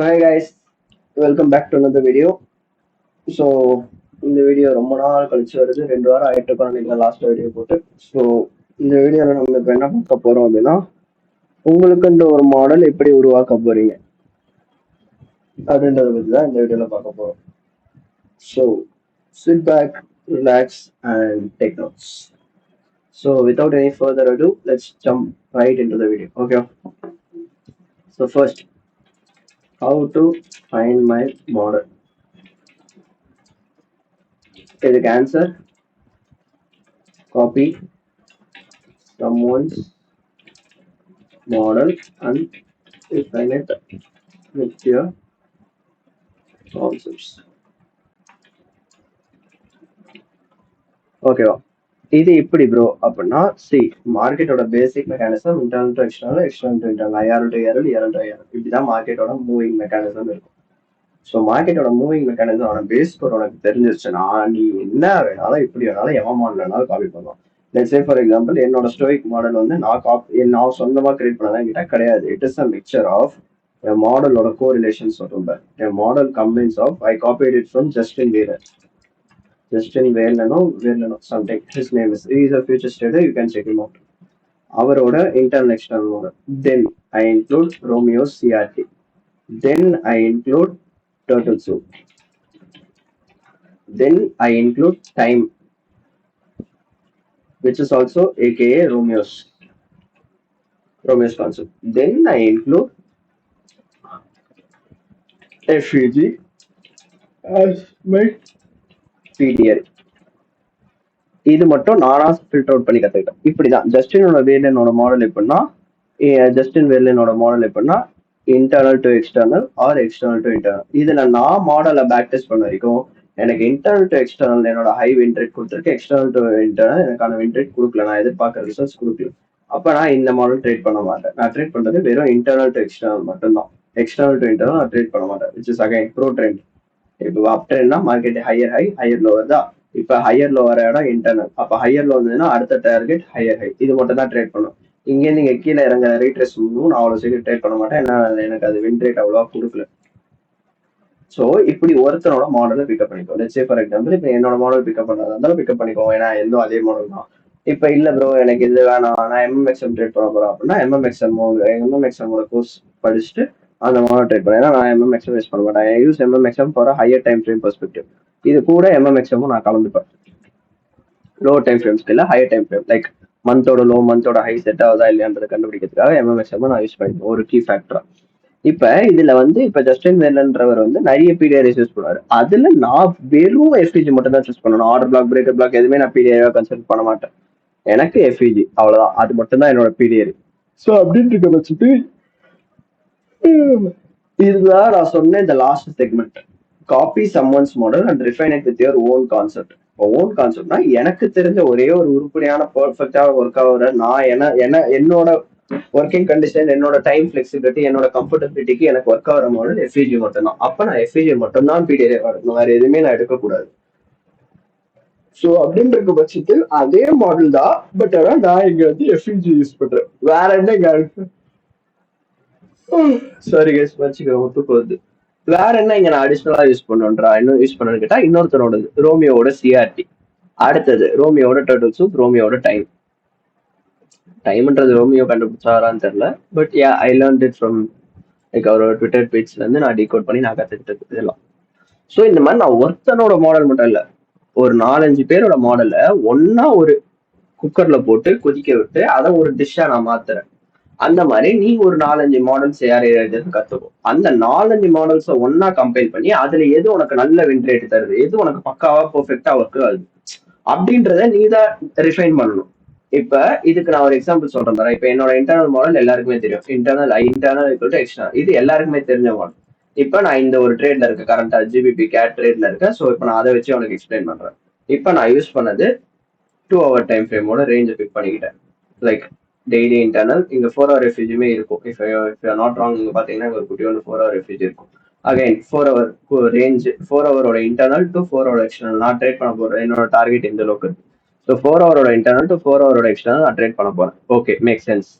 So hey guys, welcome back to another video. So இந்த video ரொம்ப நாள் கழிச்சு வருது, 2 வாரம் ஆயிட்டு இருக்கோம் நீங்கள் லாஸ்ட் வீடியோ போட்டு. ஸோ இந்த வீடியோவில் நம்ம இப்போ என்ன பார்க்க போகிறோம் அப்படின்னா, உங்களுக்குன்ற ஒரு மாடல் எப்படி உருவாக்க போறீங்க அப்படின்றத பற்றி தான் இந்த வீடியோவில் பார்க்க போகிறோம். So sit back, relax and take notes. So without any further ado, let's jump right into the video. Okay. So first, how to find my model. இதுக்கு answer, copy someone's model and define it with your concepts. ஓகேவா? இது இப்படி bro அப்படின்னா, மார்க்கெட்டோட basic mechanism internal to external, external to internal, IR to AR, AR to IR, இப்படிதான் மார்க்கெட்டோட moving mechanism இருக்கும். So மார்க்கெட்டோட மூவிங் மெக்கானிசம் பேஸ் கோட் உனக்கு தெரிஞ்சிருச்சுன்னா, நீ என்ன வேணாலும் எப்படி வேணாலும் எவன் மாடல் வேணாலும் காப்பி பண்ணலாம். லெட்ஸ் சே ஃபார் எக்ஸாம்பிள், என்னோட ஸ்டோயிக் மாடல் வந்து நான் சொந்தமாக கிரியேட் பண்ணதான் என்கிட்ட கிடையாது. It is a mixture of என் மாடலோட கோரிலேஷன் சொல்றேன். என் model combines of I copied it from Justin வீரர். Justin Verlano, something. His name is. He is a future trader. You can check him out. அவரோட internal external model. Then I include Romeo's CRT. Then I include Turtle Soup. Then I include time, which is also aka Romeo's concept. Then I include FEG as my PDR. இது மட்டும் நானா filter out பண்ணி கத்துக்கிட்டேன். இப்படிதான் ஜஸ்டினோட வேர்லனோட model எப்படின்னா, Justin வேர்லனோட மாடல் எப்படின்னா internal to external or external to internal. இதுல நான் மாடலை பேக் டெஸ்ட் பண்ண வரைக்கும் எனக்கு இன்டர்னல் டு எக்ஸ்டர்னல் என்னோட ஹை வின் ரேட் கொடுத்துருக்கு, எக்ஸ்டர்னல் டு இன்டர்னல் எனக்கான வின் ரேட் கொடுக்கல, நான் எதிர்பார்க்குற ரிசல்ட்ஸ் கொடுக்கல. அப்ப நான் இந்த மாடல் ட்ரேட் பண்ண மாட்டேன். நான் ட்ரேட் பண்றது வெறும் இன்டர்னல் டு எக்ஸ்டர்னல் மட்டும்தான். எக்ஸ்டர்னல் டு இன்டர்னல் நான் ட்ரேட் பண்ண மாட்டேன். Which is again bro trend. இப்போ அப் ட்ரெண்ட்னா market higher high higher lower தான். இப்ப ஹையர்ல வர இடம் இன்டர்னல். அப்ப ஹையர்ல வந்ததுன்னா அடுத்த டார்கெட் ஹையர் ஹை. இது மட்டும் தான் ட்ரேட் பண்ணும். இங்கே நீங்க கீழே இறங்க ரீட்ரேஸ் பண்ணணும், நான் அவ்வளவு சீக்கிரம் ட்ரேட் பண்ண மாட்டேன். ஏன்னா எனக்கு அது வின் ரேட் அவ்வளவா கொடுக்கல. ஸோ இப்படி ஒருத்தனோட மாடலை பிக்கப் பண்ணிக்கோ. லெட்ஸ் சே ஃபார் எக்ஸாம்பிள், இப்போ என்னோட மாடல் பிக்கப் பண்ணாதான் இருந்தாலும் பிக்கப் பண்ணிக்கோ. ஏன்னா எதுவும் அதே மாடல் தான். இப்ப இல்ல ப்ரோ எனக்கு இது வேணாம், நான் MMXM ட்ரேட் பண்ண போறேன் அப்படின்னா MMXM கோர்ஸ் படிச்சுட்டு அந்த மாடல் ட்ரேட் பண்ணேன். ஏன்னா நான் MMXM யூஸ் பண்ண மாட்டேன். Use MMXM for higher time frame perspective. இது கூட MMXM நான் கலந்துப்பேன். லோ டைம் ஃப்ரேம்ஸ்க்கு இல்லை, ஹையர் டைம் ஃப்ரேம் லைக் மந்தோட லோ மந்தோட ஹை செட் ஆகுதா இல்லையான்றதை கண்டுபிடிக்கிறதுக்காக MMXM நான் யூஸ் பண்ணிப்பேன் ஒரு கீ ஃபேக்டரா. இப்ப இதுல வந்து இப்ப ஜஸ்டின் வேர்லன்றவர் வந்து நிறைய PDRS யூஸ் பண்ணுவாரு. அதுல நான் வெறும் FEG மட்டும் தான் சூஸ் பண்ணணும். ஆர்டர் பிளாக், பிரேக்கர் பிளாக் எதுவுமே நான் PDR கன்சிடர் பண்ண மாட்டேன். எனக்கு FEG அவ்வளவுதான், அது மட்டும் தான் என்னோட PDR. ஸோ அப்படின்னு இருக்க வச்சுட்டு இதுதான் நான் சொன்ன இந்த last segment. Copy someone's model and refine it with your own concept. Own கான்செப்ட்னா எனக்கு தெரிஞ்ச ஒரே ஒரு உருப்படியான பெர்ஃபெக்டா ஒர்க் ஆகுற, நான் என்னோட ஒர்க்கிங் கண்டிஷன், என்னோட டைம் ஃபிளெக்சிபிலிட்டி, என்னோட கம்ஃபர்டபிலிட்டிக்கு எனக்கு ஒர்க் ஆகிற மாடல் FEG மட்டும்தான். அப்ப நான் FEG மட்டும்தான் PDR வரணும், வேற எதுவுமே நான் எடுக்கக்கூடாது. ஸோ அப்படின்னு இருக்க பட்சத்தில் அதே மாடல் தான், பட் ஆனா நான் இங்க வந்து FEG யூஸ் பண்றேன். வேற என்ன சாரி கைஸ், வச்சுக்க ஒத்துக்கு வருது. வேற என்ன இங்க நான் அடிஷனலா யூஸ் பண்ணுன்றா, இன்னும் யூஸ் பண்ணு கேட்டா இன்னொருத்தரோடது ரோமியோட CRT, அடுத்தது ரோமியோட டர்ட்டில் சூப், ரோமியோட டைம். டைம்ன்றது ரோமியோ கண்டுபிடிச்சாரான்னு தெரியல, but yeah I learned it from like அவரோட ட்விட்டர் பேஜ்ல இருந்து நான் டீகோட் பண்ணி நான் கத்துக்கிட்டது இதெல்லாம். ஸோ இந்த மாதிரி நான் ஒருத்தனோட மாடல் மட்டும் இல்ல, ஒரு 4-5 பேரோட மாடலை ஒன்னா ஒரு குக்கர்ல போட்டு கொதிக்க விட்டு அதை ஒரு டிஷ்ஷா நான் மாத்துறேன். அந்த மாதிரி நீ ஒரு 4-5 மாடல்ஸ் கத்துக்கும். அந்த 4-5 மாடல்ஸை ஒன்னா கம்பைல் பண்ணி அதுல எது உனக்கு நல்ல வின் ரேட் தருது, எது உனக்கு பக்காவா பெர்ஃபெக்டா ஒர்க் ஆகுது அப்படின்றத நீ தான் ரிஃபைன் பண்ணணும். இப்ப இதுக்கு நான் ஒரு எக்ஸாம்பிள் சொல்றேன் தரேன். இப்ப என்னோட இன்டர்னல் மாடல் எல்லாருக்குமே தெரியும். இன்டர்னல் எக்ஸ்டர்னல், இது எல்லாருக்குமே தெரிஞ்ச மாடல். இப்ப நான் இந்த ஒரு ட்ரேட்ல இருக்கேன், கரண்டா GBP கேட் ட்ரேட்ல இருக்கேன். ஸோ இப்ப நான் அதை வச்சு உனக்கு எக்ஸ்பிளைன் பண்றேன். இப்ப நான் யூஸ் பண்ணது 2 hour டைம் ஃப்ரேமோட ரேஞ்சை பிக் பண்ணிக்கிட்டேன். லைக் டெய்லி இன்டர்னல், இங்க 4 hour FEGமே இருக்கும். இஃப் யூ நாட் ராங், இங்க பாத்தீங்கன்னா ஒரு குட்டி வந்து 4 hour FEG இருக்கும். Again 4 hour range, 4 hour internal to 4 hour external நான் ட்ரேட் பண்ண போறேன். என்னோட டார்கெட் இந்த அளவுக்கு இருக்கு. So 4 hour internal to 4 hour external நான் ட்ரேட் பண்ண போறேன். Okay, make sense.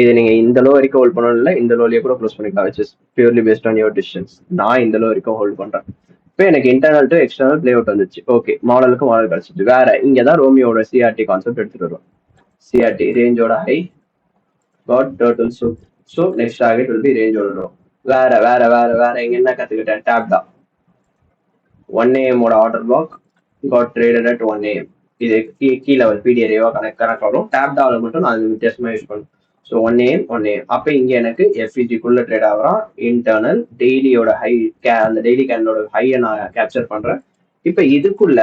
இது நீங்க இந்த லோ வரைக்கும் ஹோல்ட் பண்ணணும் இல்லை, இந்த லோலயே கூட க்ளோஸ் பண்ணிக்கலாம், which is purely based on your decisions. நான் இந்த லோ வரைக்கும் ஹோல்ட் பண்றேன். இப்போ எனக்கு internal to external play out வந்துச்சு. ஓகே, மாடலுக்கு மாடல் கிடைச்சிச்சு. வேற இங்கே தான் ரோமியோட சிஆர்டி கான்செப்ட் எடுத்துட்டு வரும். சிஆர்டி ரேஞ்சோட high got turtle soup. So next target will be ரேஞ்சோட லோ. வேற வேற வேற வேற இங்க என்ன கத்துக்கிட்டேன்? டேப் தான் 1 AM order block got traded at 1 AM. இது கீ லெவல் பிடிஆர்ஏவா கனெக்ட் ஆகும். டேப் டாவில் மட்டும் நான் வித்தியாசமா யூஸ் பண்ணுவேன். ஸோ 1 AM அப்போ இங்கே எனக்கு எஃப்இஜிக்குள்ள ட்ரேட் ஆகிறான். இன்டர்னல் டெய்லியோட ஹை அந்த டெய்லி கேண்டலோட ஹையை நான் கேப்சர் பண்றேன். இப்போ இதுக்குள்ள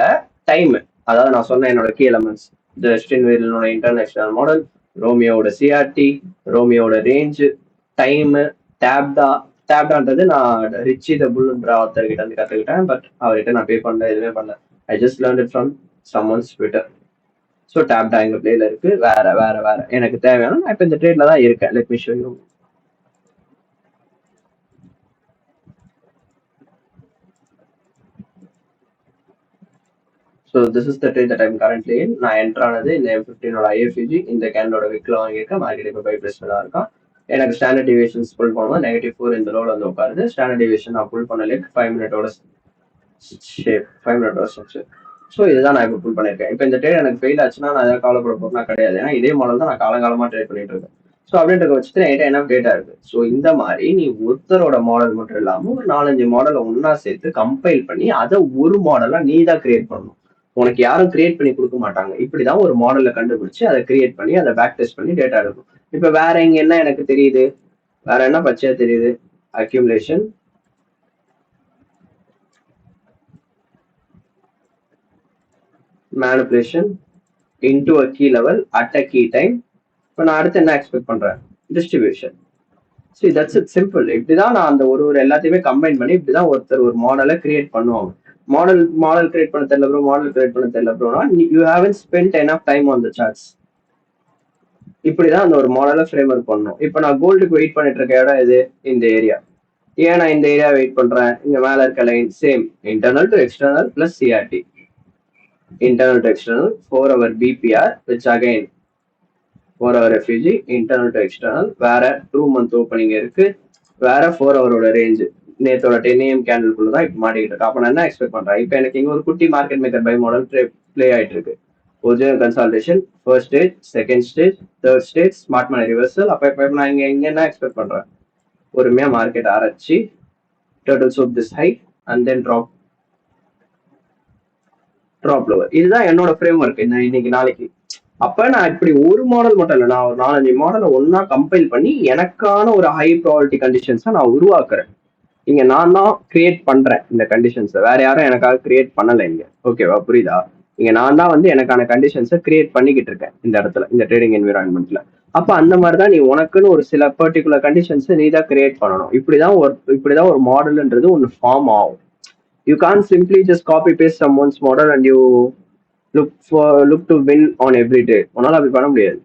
டைம், அதாவது நான் சொன்ன என்னோட கீ எலமெண்ட்ஸ், ஜஸ்டின் வேலனோட இன்டர்னல் எக்ஸ்டர்னல் மாடல், ரோமியோட சிஆர்டி, ரோமியோட ரேஞ்சு, டைம், டேப்டான்றது நான் ரிச்சி த புல்ன்ற ஆத்தர் கிட்ட இருந்து கற்றுக்கிட்டேன். பட் அவர்கிட்ட நான் பே பண்ணல, எதுவுமே பண்ணல. I just learn it from someone's Twitter. So டேப்டா எங்க பிளேல இருக்கு. வேற வேற வேற எனக்கு தேவையான நான் இப்போ இந்த ட்ரேட்ல தான் இருக்கேன். Let me show you. So this is the trade that I'm currently இன். நான் என்டர் ஆனது இந்த M15 IFEG இந்த கேண்டோட விக்ல வாங்கியிருக்கேன். மார்க்கெட் இப்போ பை பிளேஸ்ல தான் இருக்கான். எனக்கு ஸ்டாண்டர்ட் டிவியேஷன்ஸ் புல் பண்ணுவோம். -4 இந்த லோல வந்து உட்காருது. ஸ்டாண்டர்ட் டிவியேஷன் நான் புல் பண்ணல 5 மினிட்டோட ஷேப், 5 மினிட்டோட ஸ்ட்ரக்சர். ஸோ இதுதான் நான் இப்போ புல் பண்ணியிருக்கேன். இப்போ இந்த ட்ரேட் எனக்கு ஃபெயில் ஆச்சுன்னா நான் எதாவது கவலைப்பட போறேன்னா கிடையாது. ஏன்னா இதே மாடல் தான் நான் காலங்காலமா ட்ரேட் பண்ணிட்டு இருக்கேன். ஸோ அப்படின்ற வச்சுட்டு என்கிட்ட என்ன டேட்டா இருக்கு. ஸோ இந்த மாதிரி நீ ஒருத்தரோட மாடல் மட்டும் இல்லாம ஒரு 4-5 மாடலை ஒன்னா சேர்த்து கம்பைல் பண்ணி அதை ஒரு மாடலா நீ தான் கிரியேட் பண்ணணும். உனக்கு யாரும் கிரியேட் பண்ணி கொடுக்க மாட்டாங்க. இப்படிதான் ஒரு மாடலை கண்டுபிடிச்சு அதை கிரியேட் பண்ணி அதை பேக் டெஸ்ட் பண்ணி டேட்டா எடுக்கும். இப்ப வேற இங்க என்ன எனக்கு தெரியுது? வேற என்ன பச்சையா தெரியுது? Accumulation, manipulation into a key level at a key time. இப்போ நான் அடுத்து என்ன எக்ஸ்பெக்ட் பண்றேன்? Distribution. See, that's it, simple. இப்படிதான் நான் அந்த ஒரு எல்லாத்தையுமே கம்பைன் பண்ணி இப்படிதான் ஒருத்தர் ஒரு மாடலை கிரியேட் பண்ணுவாங்க. மாடல் கிரியேட் பண்ண தெரியல ப்ரோ, மாடல் கிரியேட் பண்ண தெரியல ப்ரோனா you haven't spent enough time on the charts. இப்படிதான் அந்த ஒரு மாடலை ஃப்ரேம் ஒர்க் பண்ணணும். இப்போ நான் கோல்டுக்கு வெயிட் பண்ணிட்டு இருக்க இடம் இது இந்த ஏரியா. ஏன் நான் இந்த ஏரியா வெயிட் பண்றேன்? இங்க மேல இருக்க line same internal to external plus CRT. Internal to external 4 hour PPR which again 4 hour refugee. Internal to external வேற 2 month ஓப்பனிங் இருக்கு. வேற 4 hour ரேஞ்சு நேத்தோட 10 AM கேண்டில்குள்ள தான் இப்போ மாட்டிக்கிட்டு இருக்கு. அப்ப நான் என்ன எக்ஸ்பெக்ட் பண்றேன்? இப்போ எனக்கு இங்க ஒரு குட்டி market maker buy model play ஆயிட்டு இருக்கு. Original consolidation, first stage, second stage, third stage, smart money reversal. அப்ப இப்போ நான் இங்க என்ன எக்ஸ்பெக்ட் பண்றேன்? பொறுமையா மார்க்கெட் அரைச்சி turtle soap this high and then drop lower. இதுதான் என்னோட ஃப்ரேம் ஒர்க் இன்னைக்கு நாளைக்கு. அப்ப நான் இப்படி ஒரு மாடல் மட்டும் இல்லை, நான் ஒரு 4-5 மாடலை ஒன்னா கம்பைல் பண்ணி எனக்கான ஒரு ஹை ப்ராபபிலிட்டி கண்டிஷன்ஸை நான் உருவாக்குறேன். இங்க நான் தான் கிரியேட் பண்றேன் இந்த கண்டிஷன்ஸை, வேற யாரும் எனக்காக கிரியேட் பண்ணலை இங்க. ஓகேவா? புரியுதா? இங்க நான் தான் வந்து எனக்கான கண்டிஷன்ஸை கிரியேட் பண்ணிக்கிட்டு இருக்கேன் இந்த இடத்துல, இந்த ட்ரேடிங் என்விரான்மெண்ட்ல. அப்ப அந்த மாதிரிதான் நீ உனக்குன்னு ஒரு சில பர்டிகுலர் கண்டிஷன்ஸை நீ தான் கிரியேட் பண்ணணும். இப்படிதான் ஒரு மாடல்ன்றது ஒன்று ஃபார்ம் ஆகும். You can simply just copy paste someone's model and you look to win on every day. உன்னால அப்படி பண்ண முடியாது.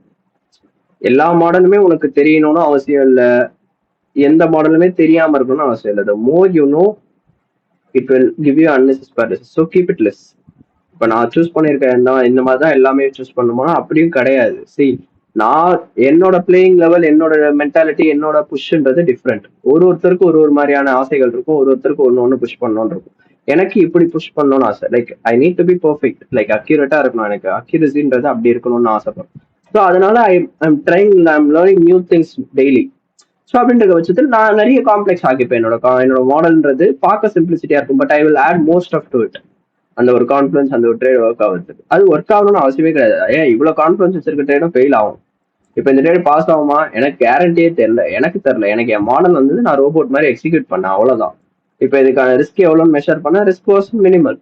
எல்லா மாடலுமே உனக்கு தெரியணும்னு அவசியம் இல்லை, எந்த மாடலுமே தெரியாம இருக்கணும்னு அவசியம் இல்லை. The more you know, it will give you unnecessary biases. So keep it less. இப்போ நான் சூஸ் பண்ணியிருக்கேன் இந்த மாதிரி தான் எல்லாமே சூஸ் பண்ணுமோனா அப்படியும் கிடையாது. See, நான் என்னோட பிளேயிங் லெவல், என்னோட மென்டாலிட்டி, என்னோட புஷ்ன்றது டிஃப்ரெண்ட். ஒருத்தருக்கு ஒரு மாதிரியான ஆசைகள் இருக்கும், ஒருத்தருக்கு ஒன்று புஷ் பண்ணணும்னு இருக்கும். எனக்கு இப்படி புஷ் பண்ணணும்னு ஆசை. Like I need to be perfect, like accurate இருக்கணும். எனக்கு அக்யூரசின்றது அப்படி இருக்கணும்னு ஆசைப்படுறேன். ஸோ அதனால I'm trying, I'm learning new things daily. So அப்படின்ற பட்சத்தில் நான் நிறைய காம்ப்ளெக்ஸ் ஆகிப்பேன். என்னோட மாடல்ன்றது பார்க்க சிம்பிளிசிட்டியா இருக்கும், but I will add most of to it. அந்த ஒரு கான்ஃபிடன்ஸ், அந்த ஒரு ட்ரேட் ஒர்க் ஆகுறதுக்கு. அது ஒர்க் ஆகணும்னு அவசியமே கிடையாது. ஏன் இவ்வளவு கான்ஃபிடன்ஸ் வச்சிருக்க ட்ரேடும் ஃபெயில் ஆகும். இப்போ இந்த ட்ரேட் பாஸ் ஆகுமா? எனக்கு கேரண்டியே தெரியல. எனக்கு என் மாடல் வந்து நான் ரோபோட் மாதிரி எக்ஸிக்யூட் பண்ணேன், அவ்வளவுதான். இப்போ இதுக்கான ரிஸ்க் எவ்வளோன்னு மெஷர் பண்ண, risk was minimal.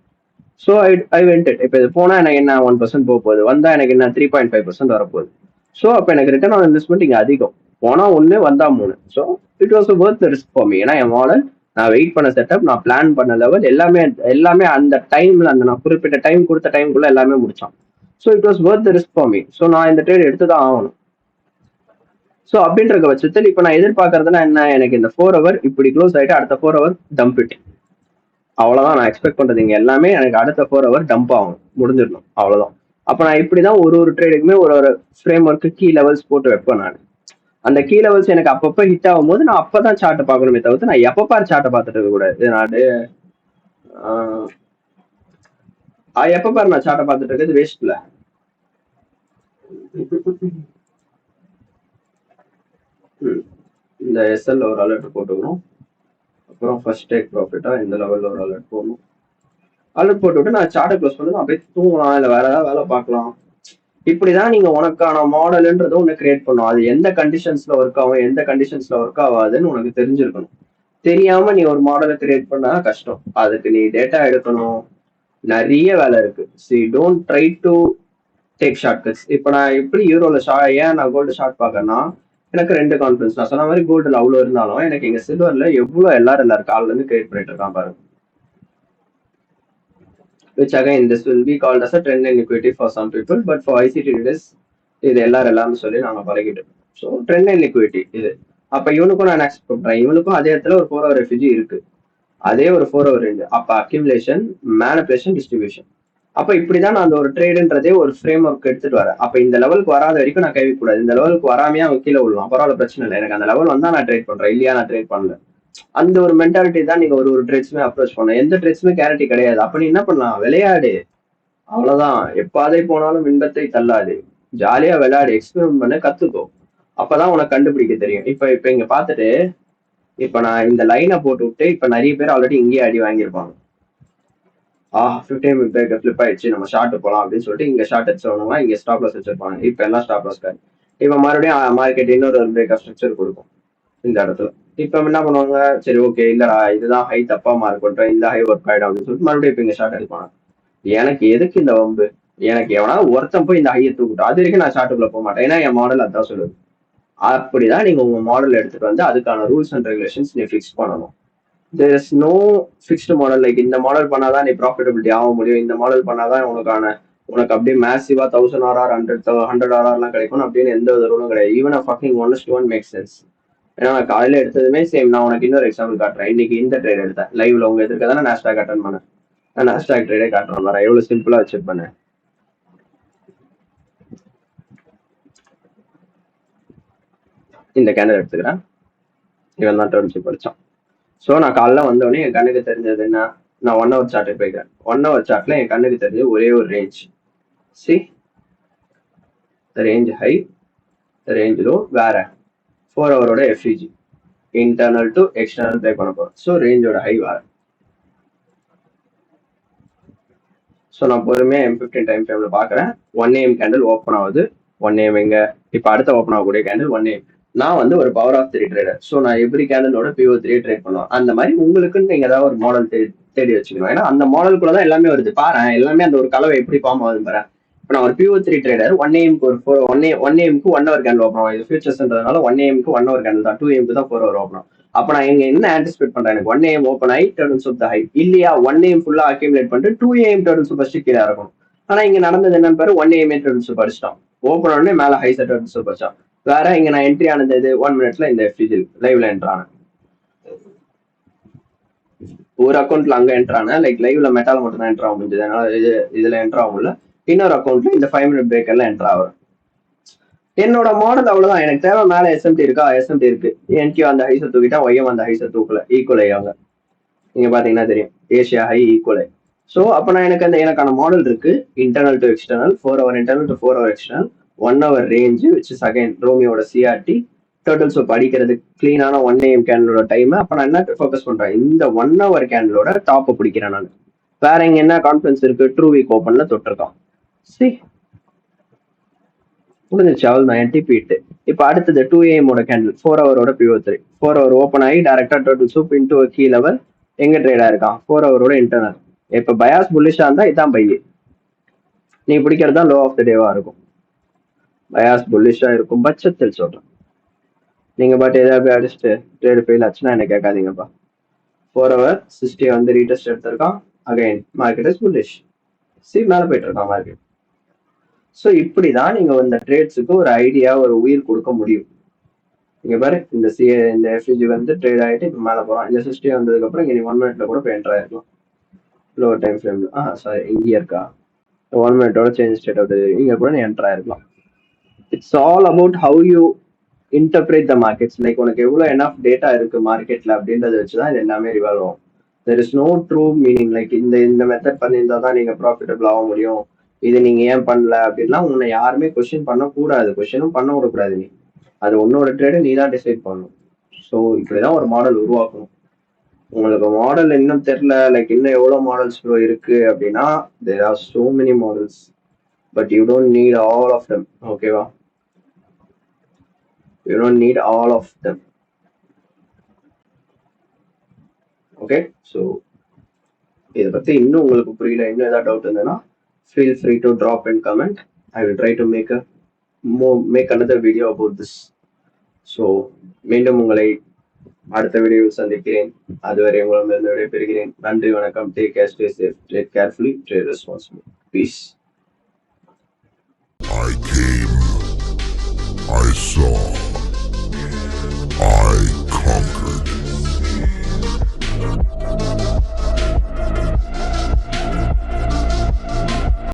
So I went it. இப்போ இது போனா எனக்கு என்ன 1% போக போகுது, வந்தா எனக்கு என்ன 3.5% வரப்போகுது. ஸோ அப்போ எனக்கு ரிட்டர்ன் ஆன் இன்வெஸ்ட்மெண்ட் இங்கே அதிகம். போனா 1 வந்தா 3. So it was worth risk for me. ஏன்னா என் மாடல், நான் வெயிட் பண்ண செட்டப், நான் பிளான் பண்ண லெவல் எல்லாமே அந்த டைம்ல, அந்த நான் குறிப்பிட்ட டைம் கொடுத்த டைம்குள்ள எல்லாமே முடிச்சான். So it was worth risk for me. So நான் இந்த ட்ரேட் எடுத்து தான் ஆகணும். ஸோ அப்படின்ற பட்சத்தில் இப்போ நான் எதிர்பார்க்கறதுனா என்ன? எனக்கு இந்த 4 hour இப்படி க்ளோஸ் ஆயிட்டு அடுத்த 4 hour டம்ப் இட். அவ்வளவுதான் நான் எக்ஸ்பெக்ட் பண்றது. இங்க எல்லாமே எனக்கு அடுத்த 4 hour டம்ப் ஆகும், முடிஞ்சிடணும், அவ்வளவுதான். அப்ப நான் இப்படிதான் ஒரு ட்ரேடுக்குமே ஒரு ஃப்ரேம் ஒர்க்கு கீ லெவல்ஸ் போட்டு வைப்பேன் நான். அந்த கீ லெவல்ஸ் எனக்கு அப்பப்ப ஹிட் ஆகும் போது நான் அப்பதான் சார்ட்டை பார்க்கணுமே தவிர்த்து நான் எப்ப பாரு சார்ட்டை பார்த்துட்டு இருக்க கூடாது. நான் எப்ப பாரு நான் சார்ட்டை பார்த்துட்டு இருக்கிறது வேஸ்ட்ல. இந்த எஸ்எல் ஒரு அலர்ட் போட்டுக்கணும். அப்புறம் ஃபர்ஸ்ட் டேக் ப்ராஃபிட்டா இந்த லெவல்ல ஒரு அலர்ட் போடணும். அலர்ட் போட்டுவிட்டு நான் சார்ட்டை க்ளோஸ் பண்ணி அப்படியே தூங்கலாம், இல்லை வேற ஏதாவது வேலை பார்க்கலாம். இப்படிதான் நீங்க உனக்கான மாடல்ன்றதை ஒண்ணு கிரியேட் பண்ணும். அது எந்த கண்டிஷன்ஸ்ல ஒர்க் ஆகும், எந்த கண்டிஷன்ஸ்ல ஒர்க் ஆகாதுன்னு உனக்கு தெரிஞ்சிருக்கணும். தெரியாம நீ ஒரு மாடலை கிரியேட் பண்ணா கஷ்டம். அதுக்கு நீ டேட்டா எடுக்கணும், நிறைய வேலை இருக்கு. See don't try to take short cuts. இப்போ நான் எப்படி யூரோல ஏன் நான் கோல்டு ஷார்ட் பார்க்கறேன்னா, எனக்கு 2 கான்ஃபிடன்ஸ். நான் சொன்ன மாதிரி கோல்டுல அவ்வளோ இருந்தாலும் எனக்கு இங்க சில்வர்ல எவ்வளவு எல்லாரும் கால்ல இருந்து கிரியேட் பண்ணிட்டு இருக்கான் பாருங்க. which again this will be called as a trend iniquity for some people, but for ICT traders இது எல்லாரும் சொல்லி நாங்க பழகிட்டோம். ஸோ ட்ரெண்ட் iniquity இது. அப்ப இவனுக்கும் நான் எக்ஸ்பெக்ட் பண்றேன், இவனுக்கும் அதே இடத்துல ஒரு 4 hour ரெஃப்யூஜி இருக்கு, அதே ஒரு 4 hour ரேஞ்ச். அப்ப அக்யூமுலேஷன், மேனிபுலேஷன், டிஸ்ட்ரிபியூஷன். அப்ப இப்படிதான் நான் அந்த ஒரு ட்ரேடுன்றதே ஒரு ஃப்ரேம் ஒர்க் எடுத்துட்டு வரேன். அப்ப இந்த லெவலுக்கு வராத வரைக்கும் நான் கைவிக்க கூடாது. இந்த லெவலுக்கு வராமையா அவன் கீழே விடலாம், பரவாயில்ல, பிரச்சனை இல்லை, எனக்கு அந்த லெவல் வந்தா நான் ட்ரேட் பண்றேன், இல்லையா நான் ட்ரேட் பண்ணல. அந்த ஒரு மென்டாலிட்டி தான் நீங்க ஒரு ட்ரேட்ஸுமே அப்ரோச் பண்ணணும். எந்த ட்ரேட்ஸுமே கேரண்டி கிடையாது. அப்ப நீ என்ன பண்ணலாம், விளையாடு, அவ்வளவுதான். எப்பாதை போனாலும் இன்பத்தை தள்ளாது, ஜாலியா விளையாடு, எக்ஸ்பெரிமெண்ட் பண்ண கத்துக்கோ. அப்பதான் உனக்கு கண்டுபிடிக்க தெரியும். இப்ப இங்க பாத்துட்டு இப்ப நான் இந்த லைனை போட்டு விட்டு இப்ப நிறைய பேர் ஆல்ரெடி இங்கேயே அடி வாங்கியிருப்பாங்க. 15 மினிட் பிரேக் ஃபிளிப் ஆயிடுச்சு, நம்ம ஷார்ட் போலாம் அப்படின்னு சொல்லிட்டு இங்க ஷார்ட் எடுத்துவா, இங்க ஸ்டாப் லாஸ் வச்சிருப்பாங்க. இப்ப எல்லாம் ஸ்டாப் லாஸ் கார்டு. இப்ப மறுபடியும் மார்க்கெட் இன்னொரு பிரேக் ஸ்ட்ரக்சர் கொடுக்கும் இந்த இடத்துல. இப்ப என்ன பண்ணுவாங்க, சரி ஓகே இல்லடா இதுதான் ஹை, தப்பா மார்க் பண்றேன், இந்த ஹை ஒர்க் ஆயிடும் அப்படின்னு சொல்லிட்டு மறுபடியும் இப்ப இங்க ஷார்ட் எடுப்பாங்க. எனக்கு எதுக்கு இந்த வம்பு, எனக்கு எவனா ஒருத்தன் போய் இந்த ஹையை தூக்கிட்டோம், அது வரைக்கும் நான் ஷார்ட்டுக்குள்ள போக மாட்டேன். ஏன்னா என் மாடல் அதான் சொல்லுது. அப்படிதான் நீங்க உங்க மாடல் எடுத்துட்டு வந்து அதுக்கான ரூல்ஸ் அண்ட் ரெகுலேஷன்ஸ் நீ ஃபிக்ஸ் பண்ணணும். there is no fixed model. Like இந்த மாடல் பண்ணாதான் நீ ப்ராஃபிட்டபிலிட்டி ஆக முடியும், இந்த மாடல் பண்ணாதான் உனக்கு அப்படியே மேசிவா 1000 RR 100 RR எல்லாம் கிடைக்கும் அப்படின்னு எந்த ஒரு ரூலும் கிடையாது. Even fucking 1:1 make sense. ஏன்னா நான் காலையில எடுத்ததுமே சேம். நான் உனக்கு இன்னொரு எக்ஸாம்பிள் காட்டுறேன். இன்னைக்கு இந்த ட்ரேட் எடுத்தேன் லைவ்ல, உங்க எதிர்க்க தானே நாஸ்டாக் அட்டன் பண்ணேன். நான் நாஸ்டாக் ட்ரேடே காட்டுறேன் வரேன், எவ்வளவு சிம்பிளா வச்சிருப்பேன். இந்த கேண்டல் எடுத்துக்கிறேன், இவன் தான் டர்ன்ஷிப் படிச்சான். ஸோ நான் காலைல வந்தோடனே என் கண்ணுக்கு தெரிஞ்சது என்ன, நான் 1 hour சார்ட் போய்க்கிறேன். 1 hour சார்ட்ல என் கண்ணுக்கு தெரிஞ்சது ஒரே ஒரு range. C range high, range low, வேற 4 hour FEG internal to external play பண்ண போறோம். ஸோ ரேஞ்சோட ஹை வேற. ஸோ நான் பொறுமையாக M15 டைம் ஃப்ரேம்ல பாக்குறேன். 1 AM கேண்டில் ஓப்பன் ஆகுது. 1 AM எங்க, இப்போ அடுத்த ஓப்பன் ஆகக்கூடிய கேண்டில் 1 AM. நான் வந்து ஒரு பவர் ஆஃப் 3 ட்ரேடர். ஸோ நான் எவ்ரி கேண்டலோட PO3 ட்ரேட் பண்ணுவேன். அந்த மாதிரி உங்களுக்குன்னு நீங்க ஏதாவது ஒரு மாடல் தேடி வச்சுக்கணும். ஏன்னா அந்த மாடலுக்குள்ள தான் எல்லாமே வருது பாரு, எல்லாமே அந்த ஒரு கலவை எப்படி ஃபார்ம் ஆகுது பாரு. இப்போ நான் ஒரு PO3 ட்ரேடர், 1 AM ஒரு 1 AM 1 hour கேண்டில் ஓப்பன் ஆகும். இது ஃபியூச்சர்ஸ்ன்றதுனால 1 AM 1 hour கேண்டில் தான், 2 AM தான் 4 hour ஓப்பன் ஆகும். அப்ப நான் இங்க என்ன ஆன்டிசிபேட் பண்றேன், எனக்கு 1 AM ஓப்பன் ஆகி டர்ன்ஸ் ஆஃப் த ஹை, இல்லையா 1 AM ஃபுல்லா அக்யூமுலேட் பண்ணிட்டு 2 AM டர்ன்ஸ் ஃபர்ஸ்ட் கீழே இருக்கும். ஆனா இங்க நடந்தது என்னன்னு பாரு, 1 AM டர்ன்ஸ் படிச்சிட்டோம், ஓப்பன் உடனே மேல ஹை செட் டர்ன்ஸ் படிச்சான். வேற இங்க நான் என்ட்ரி ஆனது இது 1 minute இந்த எஃப்இஜி லைவ்ல என்ட்ரு ஆனேன். ஒரு அக்கௌண்ட்ல அங்க என்ட்ரு ஆனேன், லைக் லைவ்ல மெட்டால மட்டும் தான் என்ட்ரு ஆக முடிஞ்சது, அதனால இதுல என்ட்ரு ஆகும்ல. இன்னொரு அக்கௌண்ட்ல இந்த 5 minute பிரேக் எல்லாம் என்ட்ரு ஆகும். என்னோட மாடல் அவ்வளவுதான். எனக்கு தேவை மேல எஸ்எம்டி இருக்கா, எஸ்எம்டி இருக்கு, என்கியூ அந்த ஹைஸை தூக்கிட்டா ஒய்எம் அந்த ஹைஸை தூக்கல, ஈக்குவல் ஆகியாங்க. நீங்க பாத்தீங்கன்னா தெரியும், ஏஷியா ஹை ஈக்குவல். ஸோ அப்ப நான் எனக்கான மாடல் இருக்கு, internal to external, 4 hour internal to 4 hour external, 1 hour range which is again ரோமியோட சிஆர்டி, டோட்டல் சோப் அடிக்கிறது கிளீனான 1 AM கேண்டலோட டைம். அப்ப நான் என்ன ஃபோக்கஸ் பண்றேன், இந்த 1 hour கேண்டலோட டாப் பிடிக்கிறேன் நான். வேற இங்க என்ன கான்ஃபிடன்ஸ் இருக்கு, ட்ரூ வீக் ஓப்பன்ல தொட்டிருக்கான். சி முடிஞ்சிச்சு, அவள் தான் என்டிபிட்டு. இப்போ அடுத்தது 2 AM candle 4 hour PO3, 4 hour open ஆகி டேரக்டா total soup into key level எங்க ட்ரேடா இருக்கான், 4 hour இன்டர்னல். இப்ப பயாஸ் புல்லிஷா இருந்தா இதான் பை, நீ பிடிக்கிறது தான் லோ ஆஃப் த டேவா இருக்கும். பயாஸ் புல்லிஷா இருக்கும் பட்சத்தில் சொல்றேன். நீங்க பட் ஏதாவது அடிச்சுட்டு ட்ரேடு ஃபெயில் ஆச்சுன்னா என்ன கேட்காதீங்கப்பா. 4 hour 60 வந்து ரீடெஸ்ட் எடுத்திருக்கான், again market is bullish. C மேல போயிட்டு இருக்கான் மார்க்கெட். ஸோ இப்படிதான் நீங்க இந்த ட்ரேட்ஸுக்கு ஒரு ஐடியா, ஒரு உயிர் கொடுக்க முடியும். இங்க பாரு, இந்த எஃப்இஜி வந்து ட்ரேட் ஆகிட்டு இப்போ மேலே போகலாம். இந்த 60 வந்ததுக்கு அப்புறம் இங்க 1 minute கூட இப்போ என்ட்ரு ஆயிருக்கலாம். லோ டைம் ஃப்ரேம்ல சாரி இங்கே இருக்கா, 1 minute சேஞ்ச் ஸ்டேட் ஆஃப் இங்க கூட நீ என்ட்ரு ஆயிருக்கலாம். It's all about how you interpret the markets. Like உனக்கு எவ்வளவு எனஃப் டேட்டா இருக்கு மார்க்கெட்ல அப்படின்றத வச்சுதான் இது எல்லாமே ரிவால்வ் ஆகும். There is no true meaning. Like இந்த இந்த மெத்தட் பண்ணியிருந்தா தான் நீங்க ப்ராஃபிட்டபிள் ஆக முடியும், இது நீங்க ஏன் பண்ணல அப்படின்லாம் உன்னை யாருமே கொஸ்டின் பண்ணக்கூடாது, கொஸ்டினும் பண்ண விடக்கூடாது. நீ அது உன்னோட ட்ரேடு நீ தான் டிசைட் பண்ணணும். ஸோ இப்படிதான் ஒரு மாடல் உருவாக்கணும். உங்களுக்கு மாடல் இன்னும் தெரியல, லைக் இன்னும் எவ்வளவு மாடல்ஸ் ப்ரோ இருக்கு அப்படின்னா, there are so many models, but you don't need all of them. ஓகேவா? You don't need all of them. Okay, so இதை பத்தி இன்னும் உங்களுக்கு புரியல, இன்னும் ஏதாவது டவுட் இருந்ததுன்னா feel free to drop and comment. I will try to make another video about this. So மீண்டும் உங்களை அடுத்த வீடியோவில் சந்திக்கிறேன். அதுவரை உங்களிடமிருந்து விடைபெறுகிறேன். நன்றி, வணக்கம். Take care, stay safe, trade carefully, trade responsible. Piece.